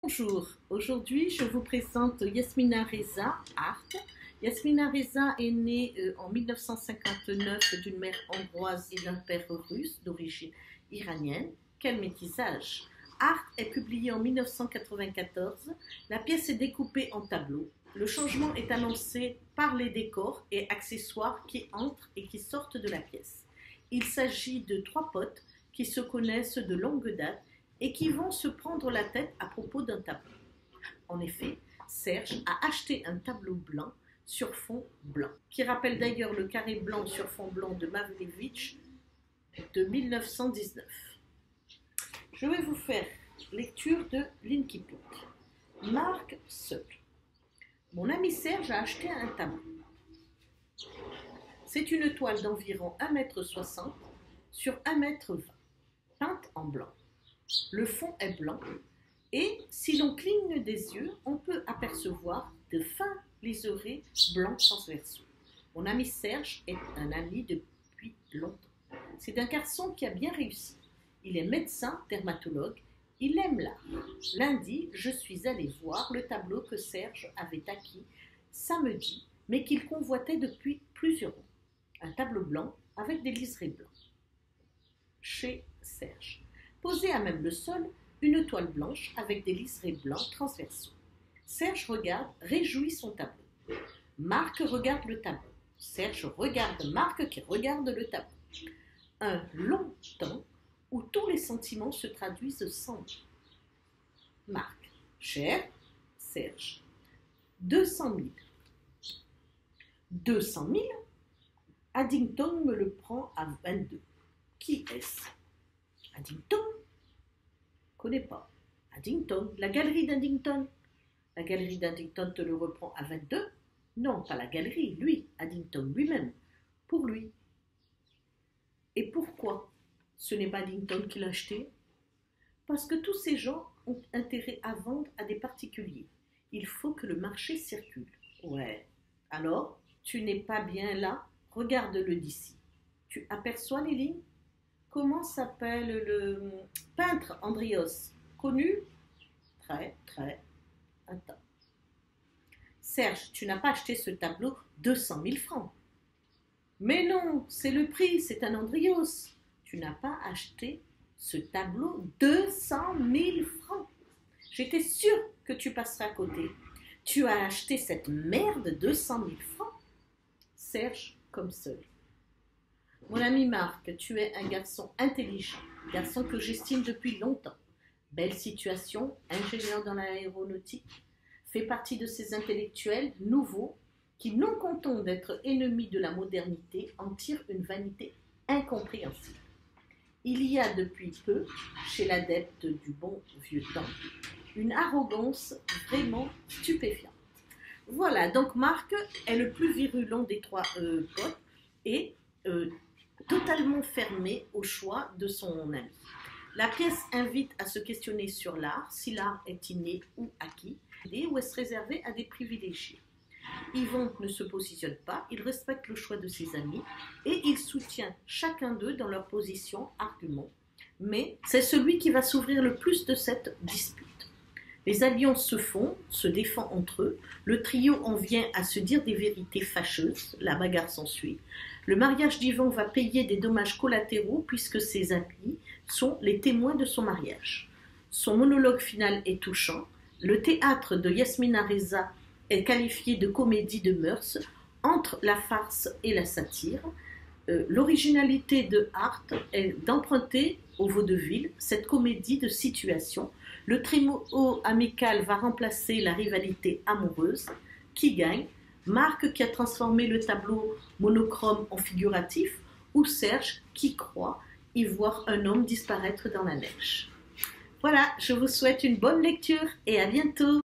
Bonjour, aujourd'hui je vous présente Yasmina Reza Art. Yasmina Reza est née en 1959 d'une mère hongroise et d'un père russe d'origine iranienne. Quel métissage! Art est publié en 1994. La pièce est découpée en tableaux. Le changement est annoncé par les décors et accessoires qui entrent et qui sortent de la pièce. Il s'agit de trois potes qui se connaissent de longue date et qui vont se prendre la tête à propos d'un tableau. En effet, Serge a acheté un tableau blanc sur fond blanc, qui rappelle d'ailleurs le carré blanc sur fond blanc de Malevich de 1919. Je vais vous faire lecture de l'Incipit. Marc seul. Mon ami Serge a acheté un tableau. C'est une toile d'environ 1,60 m sur 1,20 m, peinte en blanc. Le fond est blanc et si l'on cligne des yeux, on peut apercevoir de fins liserés blancs transversaux. Mon ami Serge est un ami depuis longtemps. C'est un garçon qui a bien réussi. Il est médecin, dermatologue, il aime l'art. Lundi, je suis allée voir le tableau que Serge avait acquis samedi, mais qu'il convoitait depuis plusieurs mois. Un tableau blanc avec des liserés blancs. Chez Serge. Posée à même le sol, une toile blanche avec des liserés blancs transversaux. Serge regarde, réjouit son tableau. Marc regarde le tableau. Serge regarde Marc qui regarde le tableau. Un long temps où tous les sentiments se traduisent sans mots. Marc, cher Serge, 200 000. 200 000 Addington me le prend à 22. Qui est-ce? Addington? Connais pas. Addington, la galerie d'Addington. La galerie d'Addington te le reprend à 22? Non, pas la galerie, lui, Addington lui-même. Pour lui. Et pourquoi ce n'est pas Addington qui l'a acheté? Parce que tous ces gens ont intérêt à vendre à des particuliers. Il faut que le marché circule. Ouais. Alors, tu n'es pas bien là? Regarde-le d'ici. Tu aperçois les lignes? Comment s'appelle le peintre Andrios? Connu? Très. Attends. Serge, tu n'as pas acheté ce tableau 200 000 francs. Mais non, c'est le prix, c'est un Andrios. Tu n'as pas acheté ce tableau 200 000 francs. J'étais sûre que tu passerais à côté. Tu as acheté cette merde 200 000 francs. Serge, comme seul. Mon ami Marc, tu es un garçon intelligent, garçon que j'estime depuis longtemps. Belle situation, ingénieur dans l'aéronautique, fait partie de ces intellectuels nouveaux qui, non contents d'être ennemis de la modernité, en tirent une vanité incompréhensible. Il y a depuis peu, chez l'adepte du bon vieux temps, une arrogance vraiment stupéfiante. Voilà, donc Marc est le plus virulent des trois potes et totalement fermé au choix de son ami. La pièce invite à se questionner sur l'art, si l'art est inné ou acquis, ou est-ce réservé à des privilégiés. Yvon ne se positionne pas, il respecte le choix de ses amis et il soutient chacun d'eux dans leur position, argument, mais c'est celui qui va s'ouvrir le plus de cette dispute. Les alliances se font, se défendent entre eux, le trio en vient à se dire des vérités fâcheuses, la bagarre s'ensuit. Le mariage d'Yvon va payer des dommages collatéraux puisque ses amis sont les témoins de son mariage. Son monologue final est touchant. Le théâtre de Yasmina Reza est qualifié de comédie de mœurs entre la farce et la satire. L'originalité de Art est d'emprunter au vaudeville cette comédie de situation. Le trio amical va remplacer la rivalité amoureuse. Qui gagne? Marc qui a transformé le tableau monochrome en figuratif ou Serge qui croit y voir un homme disparaître dans la neige. Voilà, je vous souhaite une bonne lecture et à bientôt.